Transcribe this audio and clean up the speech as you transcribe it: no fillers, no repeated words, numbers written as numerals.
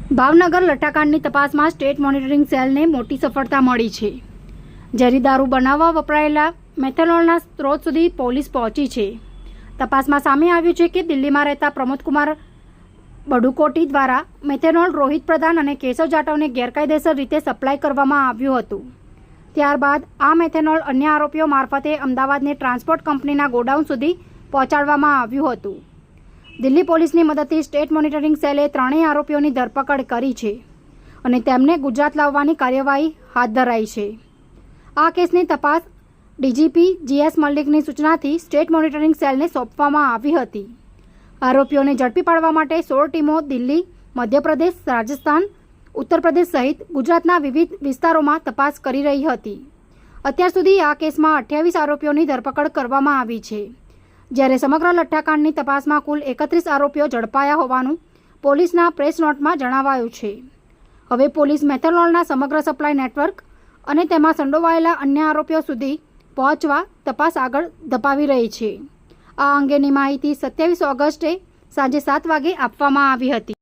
ભાવનગર લઠ્ઠાકાંડની તપાસમાં state monitoring સેલને મોટી સફળતા મળી છે। ઝેરી દારૂ બનાવવા વપરાયેલા મેથેનોલના સ્ત્રોત સુધી પોલીસ પહોંચી છે। તપાસમાં સામે આવ્યું છે કે દિલ્હીમાં રહેતા પ્રમોદકુમાર બડુકોટી દ્વારા મેથેનોલ રોહિત પ્રધાન અને કેશવ જાટવને ગેરકાયદેસર રીતે સપ્લાય કરવામાં આવ્યું હતું। ત્યારબાદ આ મેથેનોલ અન્ય આરોપીઓ મારફતે અમદાવાદની ટ્રાન્સપોર્ટ કંપનીના ગોડાઉન સુધી પહોંચાડવામાં આવ્યું હતું। દિલ્હી પોલીસની મદદથી સ્ટેટ મોનિટરિંગ સેલે ત્રણેય આરોપીઓની ધરપકડ કરી છે અને તેમને ગુજરાત લાવવાની કાર્યવાહી હાથ ધરાઈ છે। આ કેસની તપાસ ડીજીપી જીએસ મલ્લિકની સૂચનાથી સ્ટેટ મોનિટરિંગ સેલને સોંપવામાં આવી હતી। આરોપીઓને ઝડપી પાડવા માટે 16 ટીમો દિલ્હી, મધ્યપ્રદેશ, રાજસ્થાન, ઉત્તર પ્રદેશ સહિત ગુજરાતના વિવિધ વિસ્તારોમાં તપાસ કરી રહી હતી। અત્યાર સુધી આ કેસમાં 28 આરોપીઓની ધરપકડ કરવામાં આવી છે, જ્યારે સમગ્ર લઠ્ઠાકાંડની તપાસમાં કુલ 31 આરોપીઓ ઝડપાયા હોવાનું પોલીસના પ્રેસ નોટમાં જણાવાયું છે। હવે પોલીસ મેથેનોલના સમગ્ર સપ્લાય નેટવર્ક અને તેમાં સંડોવાયેલા અન્ય આરોપીઓ સુધી પહોંચવા તપાસ આગળ ધપાવી રહી છે। આ અંગેની માહિતી 27 ઓગસ્ટે સાંજે 7 વાગે આપવામાં આવી હતી।